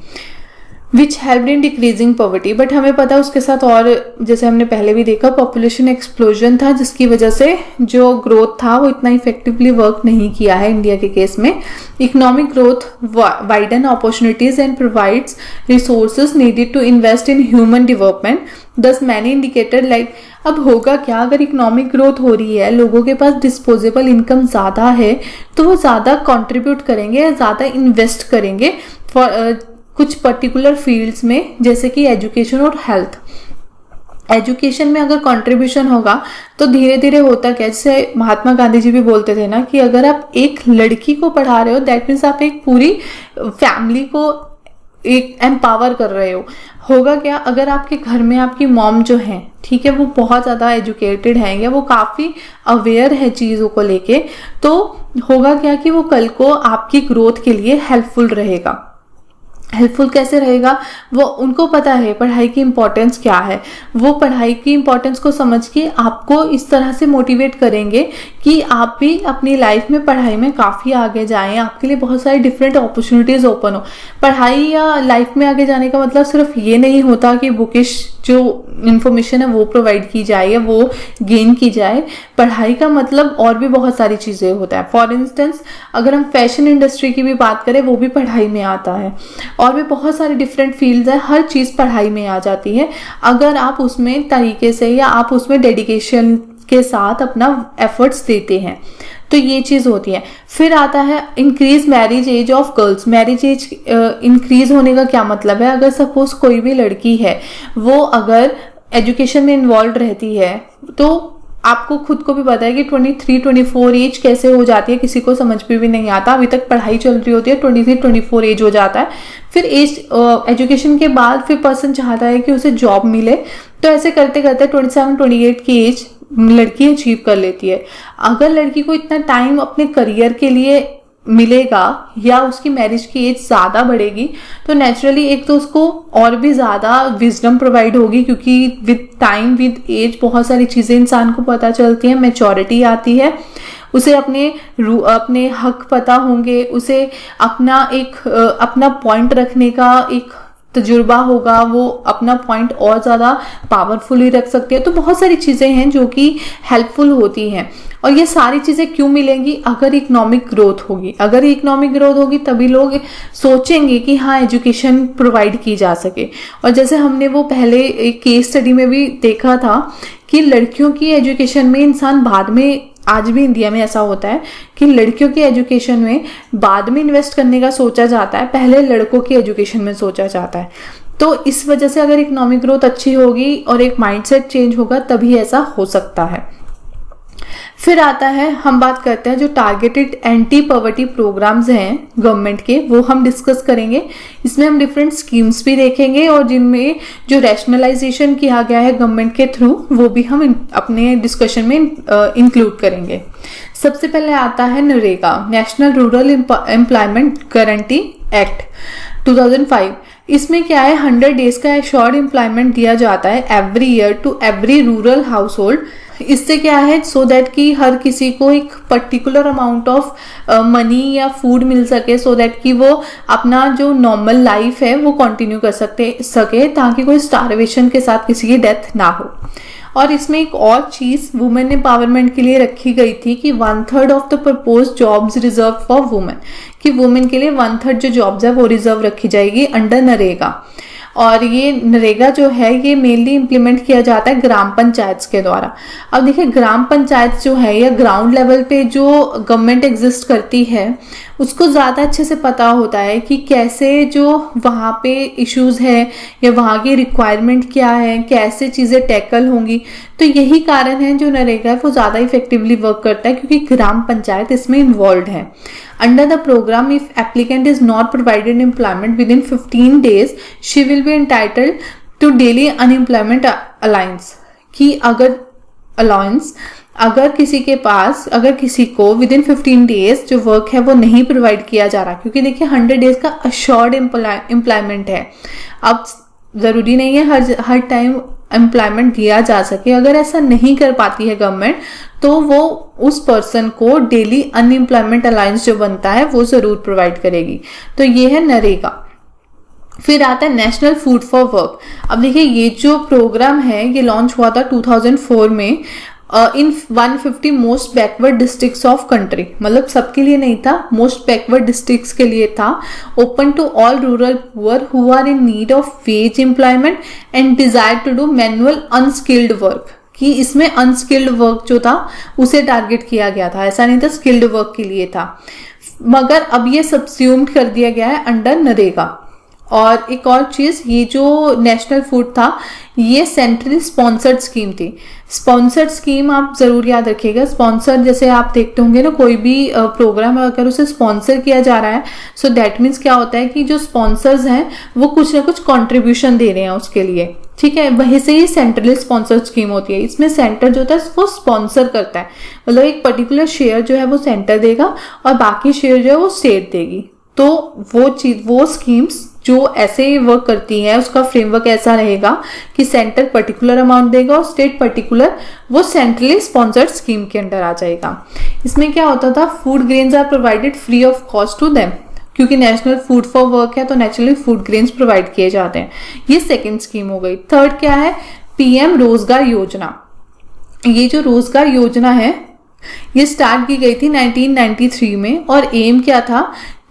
Which help in decreasing poverty. But हमें पता है उसके साथ और जैसे हमने पहले भी देखा पॉपुलेशन एक्सप्लोजन था, जिसकी वजह से जो ग्रोथ था वो इतना इफेक्टिवली वर्क नहीं किया है इंडिया के केस में। Economic growth widen opportunities and provides resources needed to invest in human development. Thus many indicator like, अब होगा क्या, अगर इकोनॉमिक ग्रोथ हो रही है, लोगों के पास डिस्पोजेबल इनकम ज़्यादा है, तो वो ज़्यादा कंट्रीब्यूट करेंगे, ज़्यादा इन्वेस्ट करेंगे कुछ पर्टिकुलर फील्ड्स में, जैसे कि एजुकेशन और हेल्थ। एजुकेशन में अगर कंट्रीब्यूशन होगा तो धीरे धीरे होता क्या, जैसे महात्मा गांधी जी भी बोलते थे ना कि अगर आप एक लड़की को पढ़ा रहे हो दैट मीन्स आप एक पूरी फैमिली को एक एम्पावर कर रहे हो। होगा क्या, अगर आपके घर में आपकी मॉम जो है, ठीक है, वो बहुत ज़्यादा एजुकेटेड है या वो काफ़ी अवेयर है चीज़ों को लेके, तो होगा क्या कि वो कल को आपकी ग्रोथ के लिए हेल्पफुल रहेगा। हेल्पफुल कैसे रहेगा, वो उनको पता है पढ़ाई की इम्पोर्टेंस क्या है। वो पढ़ाई की इम्पोर्टेंस को समझ के आपको इस तरह से मोटिवेट करेंगे कि आप भी अपनी लाइफ में पढ़ाई में काफ़ी आगे जाएं, आपके लिए बहुत सारी डिफरेंट अपॉर्चुनिटीज़ ओपन हो। पढ़ाई या लाइफ में आगे जाने का मतलब सिर्फ ये नहीं होता कि बुकिश जो इन्फॉर्मेशन है वो प्रोवाइड की जाए या वो गेन की जाए। पढ़ाई का मतलब और भी बहुत सारी चीज़ें होता है। फॉर इंस्टेंस अगर हम फैशन इंडस्ट्री की भी बात करें, वो भी पढ़ाई में आता है। और भी बहुत सारी डिफरेंट फील्ड्स है, हर चीज़ पढ़ाई में आ जाती है अगर आप उसमें तरीके से या आप उसमें डेडिकेशन के साथ अपना एफर्ट्स देते हैं, तो ये चीज़ होती है। फिर आता है increase marriage age of girls. Marriage age increase होने का क्या मतलब है, अगर सपोज कोई भी लड़की है वो अगर एजुकेशन में इन्वॉल्व रहती है, तो आपको खुद को भी पता है कि 23-24 एज कैसे हो जाती है, किसी को समझ में भी नहीं आता। अभी तक पढ़ाई चल रही होती है, 23-24 एज हो जाता है। फिर एज एजुकेशन के बाद फिर पर्सन चाहता है कि उसे जॉब मिले, तो ऐसे करते करते 27-28 की एज लड़की अचीव कर लेती है। अगर लड़की को इतना टाइम अपने करियर के लिए मिलेगा या उसकी मैरिज की एज ज़्यादा बढ़ेगी, तो नेचुरली एक तो उसको और भी ज़्यादा विजडम प्रोवाइड होगी, क्योंकि विद टाइम विद एज बहुत सारी चीज़ें इंसान को पता चलती हैं, मैच्योरिटी आती है, उसे अपने हक पता होंगे, उसे अपना पॉइंट रखने का एक तजुर्बा होगा, वो अपना पॉइंट और ज़्यादा पावरफुली रख सकते हैं। तो बहुत सारी चीज़ें हैं जो कि हेल्पफुल होती हैं। और ये सारी चीजें क्यों मिलेंगी? अगर इकोनॉमिक ग्रोथ होगी, अगर इकोनॉमिक ग्रोथ होगी तभी लोग सोचेंगे कि हाँ एजुकेशन प्रोवाइड की जा सके। और जैसे हमने वो पहले एक केस स्टडी में भी देखा था कि लड़कियों की एजुकेशन में इंसान बाद में, आज भी इंडिया में ऐसा होता है कि लड़कियों की एजुकेशन में बाद में इन्वेस्ट करने का सोचा जाता है, पहले लड़कों की एजुकेशन में सोचा जाता है। तो इस वजह से अगर इकोनॉमिक ग्रोथ अच्छी होगी और एक माइंडसेट चेंज होगा तभी ऐसा हो सकता है। फिर आता है, हम बात करते हैं जो टारगेटेड एंटी पॉवर्टी प्रोग्राम्स हैं गवर्नमेंट के, वो हम डिस्कस करेंगे। इसमें हम डिफरेंट स्कीम्स भी देखेंगे और जिनमें जो रैशनलाइजेशन किया गया है गवर्नमेंट के थ्रू वो भी हम अपने डिस्कशन में इंक्लूड करेंगे। सबसे पहले आता है NREGA, national rural employment guarantee act 2005। इसमें क्या है, 100 डेज का एश्योर्ड एम्प्लॉयमेंट दिया जाता है every year to every rural household. इससे क्या है, सो दैट कि हर किसी को एक पर्टिकुलर अमाउंट ऑफ मनी या फूड मिल सके, सो दैट कि वो अपना जो नॉर्मल लाइफ है वो कंटिन्यू कर सके ताकि कोई स्टारवेशन के साथ किसी की डेथ ना हो। और इसमें एक और चीज वुमेन एम्पावरमेंट के लिए रखी गई थी कि 1/3 of the propose jobs reserve for women, कि वुमेन के लिए 1/3 जो जॉब्स है वो रिजर्व रखी जाएगी अंडर नरेगा। और ये नरेगा जो है ये मेनली इम्प्लीमेंट किया जाता है ग्राम पंचायत के द्वारा। अब देखिए ग्राम पंचायत जो है या ग्राउंड लेवल पे जो गवर्नमेंट एग्जिस्ट करती है उसको ज़्यादा अच्छे से पता होता है कि कैसे जो वहाँ पे इश्यूज है या वहाँ की रिक्वायरमेंट क्या है, कैसे चीज़ें टैकल होंगी। तो यही कारण है जो नरेगा है वो ज़्यादा इफेक्टिवली वर्क करता है क्योंकि ग्राम पंचायत इसमें इन्वॉल्व है। Under the program, if applicant is not provided employment within 15 days, she will be entitled to daily unemployment allowance। कि अगर किसी के पास, अगर किसी को विदिन 15 डेज जो वर्क है वो नहीं प्रोवाइड किया जा रहा, क्योंकि देखिए 100 डेज का अश्योर्ड एम्प्लॉयमेंट है। अब जरूरी नहीं है हर टाइम एम्प्लॉयमेंट दिया जा सके। अगर ऐसा नहीं कर पाती है गवर्नमेंट तो वो उस पर्सन को डेली अनएम्प्लॉयमेंट अलाउंस जो बनता है वो जरूर प्रोवाइड करेगी। तो ये है नरेगा। फिर आता है नेशनल फूड फॉर वर्क। अब देखिए ये जो प्रोग्राम है ये लॉन्च हुआ था 2004 में इन 150 most backward districts of country, मतलब सबके लिए नहीं था, मोस्ट बैकवर्ड डिस्ट्रिक्ट्स के लिए था। Open to all rural poor who are in need of wage employment and desire to do manual unskilled work, कि इसमें अनस्किल्ड वर्क जो था उसे टारगेट किया गया था, ऐसा नहीं था स्किल्ड वर्क के लिए था। मगर अब ये सब्स्यूम्ड कर दिया गया है अंडर नरेगा। और एक और चीज, ये जो नेशनल फूड था ये सेंट्रली स्पॉन्सर्ड स्कीम थी। स्पॉन्सर्ड स्कीम आप जरूर याद रखिएगा। स्पॉन्सर जैसे आप देखते होंगे ना, कोई भी प्रोग्राम अगर उसे स्पॉन्सर किया जा रहा है सो दैट मीन्स क्या होता है कि जो स्पॉन्सर्स हैं वो कुछ ना कुछ कंट्रीब्यूशन दे रहे हैं उसके लिए, ठीक है। वहीं से ही सेंट्रली स्पॉन्सर्ड स्कीम होती है। इसमें सेंटर जो होता है वो स्पॉन्सर करता है, मतलब एक पर्टिकुलर शेयर जो है वो सेंटर देगा और बाकी शेयर जो है वो स्टेट देगी। तो वो स्कीम्स जो ऐसे वर्क करती है उसका फ्रेमवर्क ऐसा रहेगा कि सेंटर पर्टिकुलर अमाउंट देगा और स्टेट पर्टिकुलर, वो सेंट्रली स्पॉन्सर्ड स्कीम के अंडर आ जाएगा। इसमें क्या होता था, food grains are provided free of cost to them, क्योंकि नेशनल फूड फॉर वर्क है तो नेचुरली फूड ग्रेन्स प्रोवाइड किए जाते हैं। ये सेकेंड स्कीम हो गई। थर्ड क्या है, पीएम रोजगार योजना। ये जो रोजगार योजना है ये स्टार्ट की गई थी 1993 में और एम क्या था,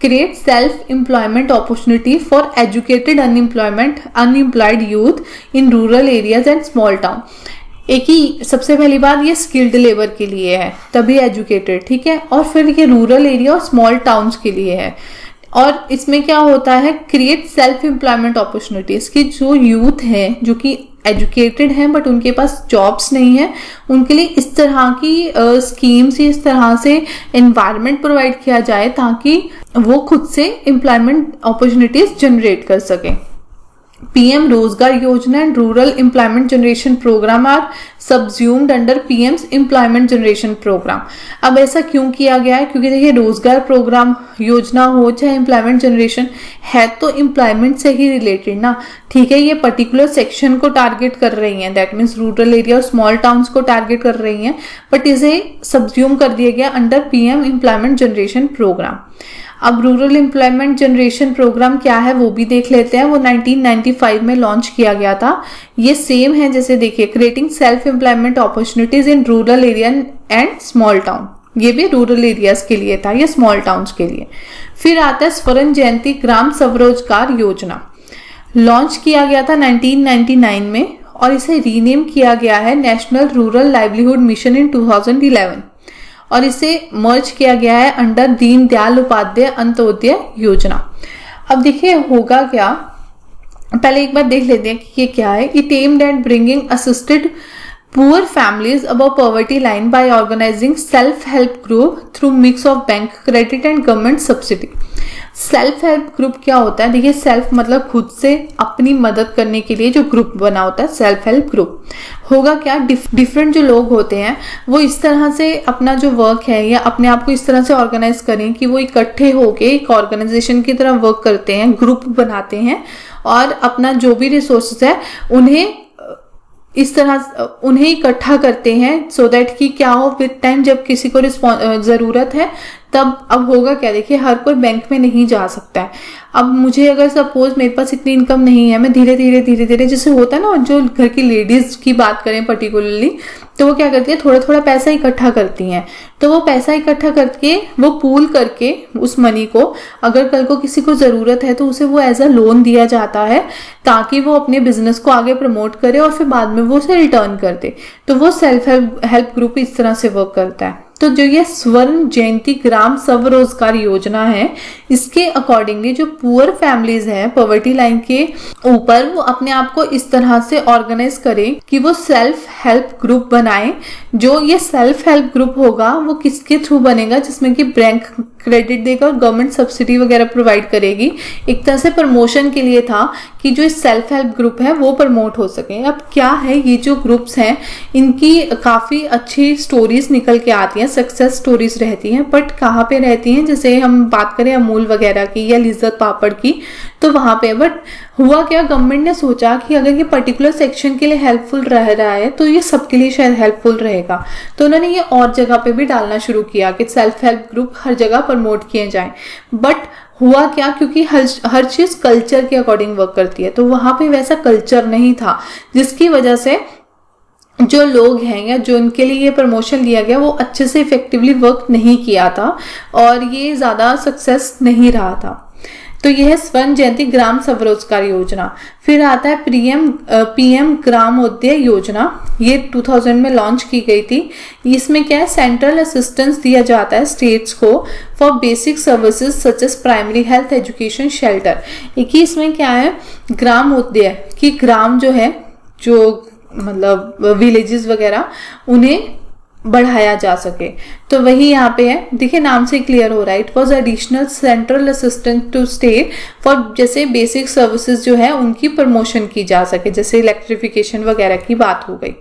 create self employment opportunity for educated unemployed youth in rural areas and small town. एक ही सबसे पहली बात ये स्किल्ड लेबर के लिए है, तभी एजुकेटेड, ठीक है। और फिर ये रूरल एरिया और स्मॉल टाउन्स के लिए है। और इसमें क्या होता है, क्रिएट सेल्फ एम्प्लॉयमेंट अपॉर्चुनिटीज, की जो यूथ है जो कि एजुकेटेड हैं बट उनके पास जॉब्स नहीं है, उनके लिए इस तरह की स्कीम्स, इस तरह से एनवायरनमेंट प्रोवाइड किया जाए ताकि वो खुद से एम्प्लॉयमेंट अपॉर्चुनिटीज जनरेट कर सके। पीएम रोजगार योजना and rural employment generation programme are subsumed under PM's employment generation programme. अब ऐसा क्यों किया गया है, क्योंकि देखिए रोजगार प्रोग्राम योजना हो चाहे एम्प्लॉयमेंट जनरेशन है तो एम्प्लॉयमेंट से ही रिलेटेड ना, ठीक है। ये पर्टिकुलर सेक्शन को टारगेट कर रही हैं, दैट मीन्स रूरल एरिया और स्मॉल टाउन्स को टारगेट कर रही हैं, बट इसे सबज्यूम कर दिया गया under PM employment generation programme. अब रूरल एम्प्लॉयमेंट जनरेशन प्रोग्राम क्या है वो भी देख लेते हैं। वो 1995 में लॉन्च किया गया था। ये सेम है, जैसे देखिए creating self employment opportunities in rural area and small town, ये भी रूरल एरियाज के लिए था, ये स्मॉल टाउन्स के लिए। फिर आता है स्वर्ण जयंती ग्राम स्वरोजगार योजना, लॉन्च किया गया था 1999 में और इसे रीनेम किया गया है national rural livelihood mission in 2011 और इसे मर्ज किया गया है अंडर दीन दयाल उपाध्याय अंत्योदय योजना। अब देखिए होगा क्या, पहले एक बार देख लेते हैं कि ये क्या है। It aimed at bringing assisted poor families above poverty line by organising self help group through mix of bank credit and government subsidy. Self help group क्या होता है, देखिए सेल्फ मतलब खुद से अपनी मदद करने के लिए जो ग्रुप बना होता है सेल्फ हेल्प ग्रुप। होगा क्या, डिफरेंट जो लोग होते हैं वो इस तरह से अपना जो वर्क है या अपने आप को इस तरह से ऑर्गेनाइज करें कि वो इकट्ठे होके एक ऑर्गेनाइजेशन की तरह वर्क करते हैं, ग्रुप बनाते हैं और अपना जो भी रिसोर्सेज है उन्हें इस तरह उन्हें इकट्ठा करते हैं सो दैट कि क्या हो विद टाइम जब किसी को जरूरत है तब। अब होगा क्या, देखिए हर कोई बैंक में नहीं जा सकता है। अब मुझे अगर सपोज मेरे पास इतनी इनकम नहीं है, मैं धीरे धीरे जैसे होता है ना, जो घर की लेडीज की बात करें पर्टिकुलरली, तो वो क्या करती है थोड़ा थोड़ा पैसा इकट्ठा करती हैं। तो वो पैसा इकट्ठा करके वो पूल करके उस मनी को अगर कल को किसी को जरूरत है तो उसे वो एज अ लोन दिया जाता है ताकि वो अपने बिजनेस को आगे प्रमोट करे और फिर बाद में वो उसे रिटर्न कर दे। तो वो सेल्फ हेल्प ग्रुप इस तरह से वर्क करता है। तो जो ये स्वर्ण जयंती ग्राम स्वरोजगार योजना है, इसके अकॉर्डिंगली जो पुअर फैमिलीज हैं पॉवर्टी लाइन के ऊपर, वो अपने आप को इस तरह से ऑर्गेनाइज करें कि वो सेल्फ हेल्प ग्रुप बनाएं। जो ये सेल्फ हेल्प ग्रुप होगा वो किसके थ्रू बनेगा, जिसमें कि बैंक क्रेडिट देगा और गवर्नमेंट सब्सिडी वगैरह प्रोवाइड करेगी। एक तरह से प्रमोशन के लिए था कि जो सेल्फ हेल्प ग्रुप है वो प्रमोट हो सके। अब क्या है, ये जो ग्रुप्स हैं इनकी काफी अच्छी स्टोरीज निकल के आती हैं, सक्सेस स्टोरीज रहती हैं, बट कहाँ पे रहती हैं, जैसे हम बात करें अमूल वगैरह की या लिज्जत पापड़ की तो वहां पे। बट हुआ क्या, गवर्नमेंट ने सोचा कि अगर ये पर्टिकुलर सेक्शन के लिए हेल्पफुल रह रहा है तो ये सबके लिए शायद हेल्पफुल रहेगा, तो उन्होंने ये और जगह पे भी डालना शुरू किया कि सेल्फ हेल्प ग्रुप हर जगह प्रमोट किए जाएं। बट हुआ क्या, क्योंकि हर चीज कल्चर के अकॉर्डिंग वर्क करती है, तो वहां पे वैसा कल्चर नहीं था, जिसकी वजह से जो लोग हैं या जो इनके लिए ये प्रमोशन दिया गया वो अच्छे से इफेक्टिवली वर्क नहीं किया था और ये ज्यादा सक्सेस नहीं रहा था। तो यह है स्वर्ण जयंती ग्राम स्वरोजगार योजना। फिर आता है पीएम ग्रामोदय योजना, ये 2000 में लॉन्च की गई थी। इसमें क्या है, सेंट्रल असिस्टेंस दिया जाता है स्टेट्स को for basic services such as primary health education shelter. एक ही इसमें क्या है, ग्रामोदय कि ग्राम जो है, जो मतलब विलेजेस वगैरह, उन्हें बढ़ाया जा सके। तो वही यहाँ पे है, देखिए नाम से क्लियर हो रहा है, it was additional central assistance to state for, जैसे बेसिक सर्विसेज जो है उनकी प्रमोशन की जा सके, जैसे इलेक्ट्रिफिकेशन वगैरह की बात हो गई।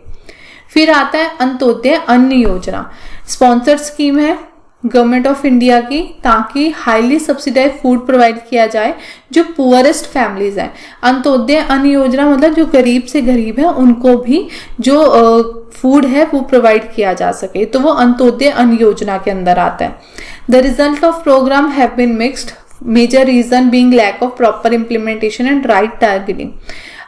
फिर आता है अंत्योदय अन्न योजना, स्पॉन्सर्ड स्कीम है गवर्नमेंट ऑफ इंडिया की, ताकि हाईली सब्सिडाइज फूड प्रोवाइड किया जाए जो पुअरेस्ट फैमिलीज हैं। अंत्योदय अन्न योजना मतलब जो गरीब से गरीब है उनको भी जो फूड है वो प्रोवाइड किया जा सके, तो वो अंत्योदय अन्न योजना के अंदर आता है। The result of programme have been mixed, major reason being lack of proper implementation and right targeting.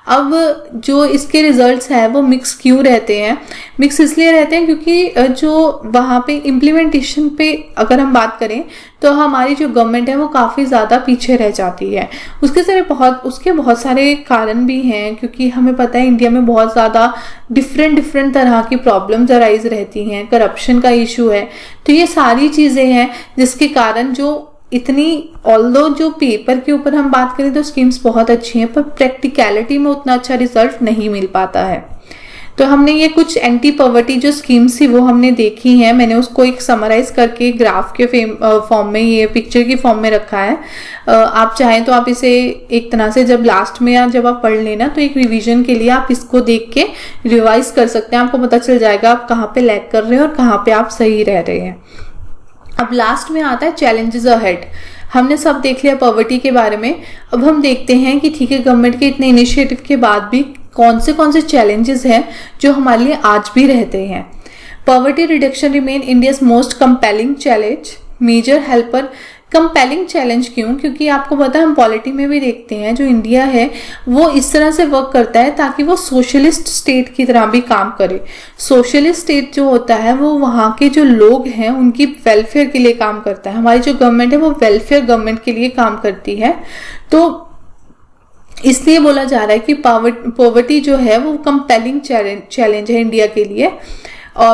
अब जो इसके रिजल्ट्स हैं वो मिक्स क्यों रहते हैं, मिक्स इसलिए रहते हैं क्योंकि जो वहाँ पे इम्प्लीमेंटेशन पे अगर हम बात करें तो हमारी जो गवर्नमेंट है वो काफ़ी ज़्यादा पीछे रह जाती है। उसके बहुत सारे कारण भी हैं, क्योंकि हमें पता है इंडिया में बहुत ज़्यादा डिफरेंट तरह की प्रॉब्लम्स अराइज रहती हैं, करप्शन का इशू है, तो ये सारी चीज़ें हैं जिसके कारण जो इतनी, ऑल्दो जो पेपर के ऊपर हम बात करें तो स्कीम्स बहुत अच्छी हैं, पर प्रैक्टिकलिटी में उतना अच्छा रिजल्ट नहीं मिल पाता है। तो हमने ये कुछ एंटी पॉवर्टी जो स्कीम्स थी वो हमने देखी हैं, मैंने उसको एक समराइज करके ग्राफ के फॉर्म में, ये पिक्चर की फॉर्म में रखा है। आप चाहें तो आप इसे एक तरह से जब लास्ट में या जब आप पढ़ लेना तो एक रिवीजन के लिए आप इसको देख के रिवाइज कर सकते हैं, आपको पता चल जाएगा आप कहाँ पे लैग कर रहे हैं और कहाँ पे आप सही रह रहे हैं। अब लास्ट में आता है चैलेंजेस अहेड। हमने सब देख लिया पॉवर्टी के बारे में, अब हम देखते हैं कि ठीक है गवर्नमेंट के इतने इनिशिएटिव के बाद भी कौन से चैलेंजेस हैं जो हमारे लिए आज भी रहते हैं। Poverty reduction remain India's most compelling challenge, major helper compelling challenge क्यों? क्योंकि आपको पता है हम पॉलिटी में भी देखते हैं जो इंडिया है वो इस तरह से वर्क करता है ताकि वो सोशलिस्ट स्टेट की तरह भी काम करे। सोशलिस्ट स्टेट जो होता है वो वहाँ के जो लोग हैं उनकी वेलफेयर के लिए काम करता है। हमारी जो गवर्नमेंट है वो वेलफेयर गवर्नमेंट के लिए काम करती है। तो इसलिए बोला जा रहा है कि पॉवर्टी जो है वो कंपेलिंग चैलेंज है इंडिया के लिए।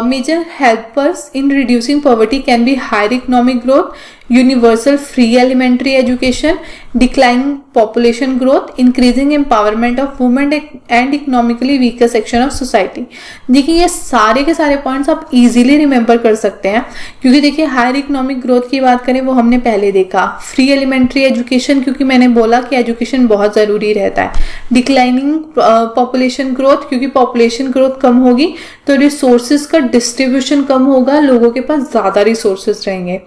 Major helpers in reducing poverty can be higher economic growth, universal free elementary education, declining population growth, increasing empowerment of women and economically weaker section of society. देखिए ये सारे के सारे पॉइंट्स आप इजीली रिमेंबर कर सकते हैं क्योंकि देखिए हायर इकोनॉमिक ग्रोथ की बात करें वो हमने पहले देखा, फ्री एलिमेंट्री एजुकेशन क्योंकि मैंने बोला कि एजुकेशन बहुत ज़रूरी रहता है, डिक्लाइनिंग पॉपुलेशन ग्रोथ क्योंकि पॉपुलेशन ग्रोथ कम होगी तो रिसोर्सेज का डिस्ट्रीब्यूशन कम होगा, लोगों के पास ज़्यादा रिसोर्सेज रहेंगे,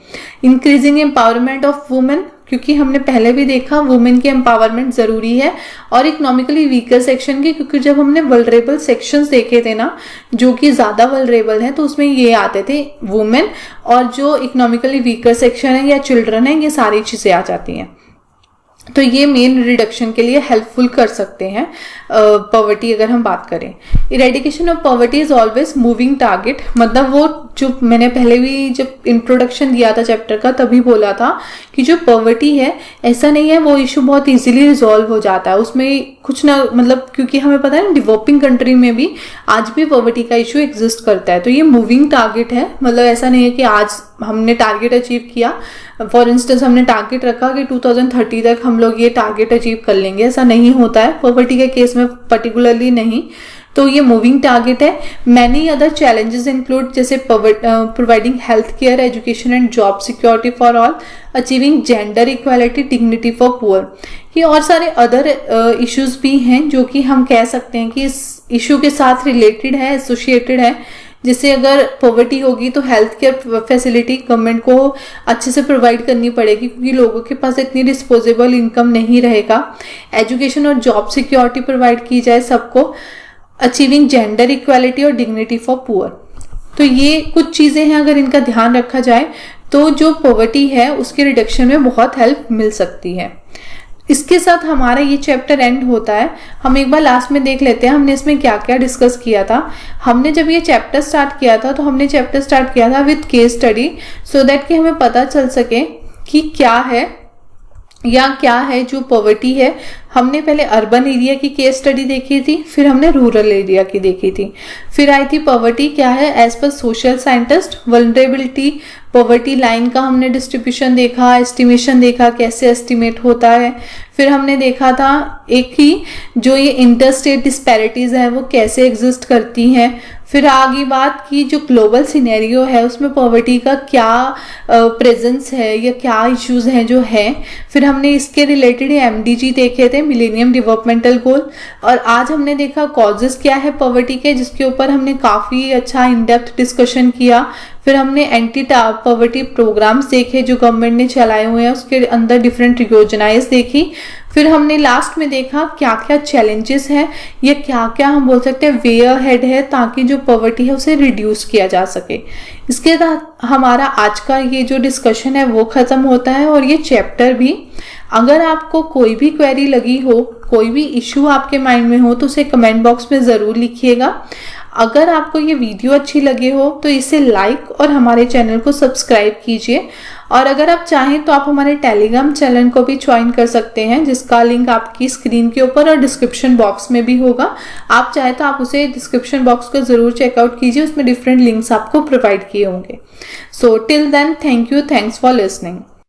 इंक्रीजिंग एम्पावरमेंट ऑफ वुमेन क्योंकि हमने पहले भी देखा वुमेन की एम्पावरमेंट जरूरी है, और इकोनॉमिकली वीकर सेक्शन की क्योंकि जब हमने वल्नरेबल सेक्शंस देखे थे ना जो कि ज्यादा वल्नरेबल हैं तो उसमें ये आते थे वुमेन, और जो इकोनॉमिकली वीकर सेक्शन है या चिल्ड्रन है ये सारी चीजें आ जाती हैं। तो ये मेन रिडक्शन के लिए हेल्पफुल कर सकते हैं पॉवर्टी अगर हम बात करें। Eradication of poverty is always moving target, मतलब वो जो मैंने पहले भी जब इंट्रोडक्शन दिया था चैप्टर का तभी बोला था कि जो पॉवर्टी है ऐसा नहीं है वो इशू बहुत इजीली रिजॉल्व हो जाता है, उसमें कुछ ना मतलब क्योंकि हमें पता है ना डेवलपिंग कंट्री में भी आज भी पॉवर्टी का इशू एग्जिस्ट करता है। तो ये मूविंग टारगेट है, मतलब ऐसा नहीं है कि आज हमने टारगेट अचीव किया, फॉर इंस्टेंस हमने टारगेट रखा कि 2030 तक हम लोग ये टारगेट अचीव कर लेंगे, ऐसा नहीं होता है पॉवर्टी के केस में पर्टिकुलरली नहीं। तो ये मूविंग टारगेट है। मैनी अदर चैलेंजेस इंक्लूड जैसे providing health care, education and job security for all, achieving gender equality, dignity for poor. ये और सारे अदर इश्यूज भी हैं जो कि हम कह सकते हैं कि इस इशू के साथ रिलेटेड है, एसोसिएटेड है। जैसे अगर पॉवर्टी होगी तो हेल्थ केयर फैसिलिटी गवर्नमेंट को अच्छे से प्रोवाइड करनी पड़ेगी क्योंकि लोगों के पास इतनी डिस्पोजेबल इनकम नहीं रहेगा। एजुकेशन और जॉब सिक्योरिटी प्रोवाइड की जाए सबको, अचीविंग जेंडर इक्वालिटी और डिग्निटी फॉर पुअर। तो ये कुछ चीजें हैं, अगर इनका ध्यान रखा जाए तो जो पॉवर्टी है उसके रिडक्शन में बहुत हेल्प मिल सकती है। इसके साथ हमारा ये चैप्टर एंड होता है। हम एक बार लास्ट में देख लेते हैं हमने इसमें क्या क्या डिस्कस किया था। हमने जब ये चैप्टर स्टार्ट किया था तो हमने चैप्टर स्टार्ट किया था with case study, so that कि हमें पता चल सके कि क्या है या क्या है जो पॉवर्टी है। हमने पहले अर्बन एरिया की केस स्टडी देखी थी, फिर हमने रूरल एरिया की देखी थी, फिर आई थी पॉवर्टी क्या है as per social scientist, vulnerability, poverty line का हमने डिस्ट्रीब्यूशन देखा, एस्टिमेशन देखा कैसे एस्टिमेट होता है, फिर हमने देखा था एक ही जो ये इंटर स्टेट डिस्पैरिटीज है वो कैसे एग्जिस्ट करती हैं, फिर आगे बात की जो ग्लोबल सिनेरियो है उसमें पॉवर्टी का क्या प्रेजेंस है या क्या इश्यूज हैं जो हैं, फिर हमने इसके रिलेटेड एमडीजी देखे थे, मिलेनियम डेवलपमेंटल गोल, और आज हमने देखा कॉजेस क्या है पॉवर्टी के जिसके ऊपर हमने काफ़ी अच्छा इन डेप्थ डिस्कशन किया। फिर हमने एंटी पॉवर्टी प्रोग्राम्स देखे जो गवर्नमेंट ने चलाए हुए हैं, उसके अंदर डिफरेंट योजनाएं देखी। फिर हमने लास्ट में देखा क्या क्या चैलेंजेस हैं या क्या क्या हम बोल सकते हैं वे अहेड है ताकि जो पॉवर्टी है उसे रिड्यूस किया जा सके। इसके साथ हमारा आज का ये जो डिस्कशन है वो खत्म होता है और ये चैप्टर भी। अगर आपको कोई भी क्वेरी लगी हो, कोई भी इश्यू आपके माइंड में हो तो उसे कमेंट बॉक्स में ज़रूर लिखिएगा। अगर आपको ये वीडियो अच्छी लगे हो तो इसे लाइक और हमारे चैनल को सब्सक्राइब कीजिए, और अगर आप चाहें तो आप हमारे टेलीग्राम चैनल को भी ज्वाइन कर सकते हैं जिसका लिंक आपकी स्क्रीन के ऊपर और डिस्क्रिप्शन बॉक्स में भी होगा। आप चाहे तो आप उसे डिस्क्रिप्शन बॉक्स को ज़रूर चेकआउट कीजिए, उसमें डिफरेंट लिंक्स आपको प्रोवाइड किए होंगे। So till then thank you, thanks for listening.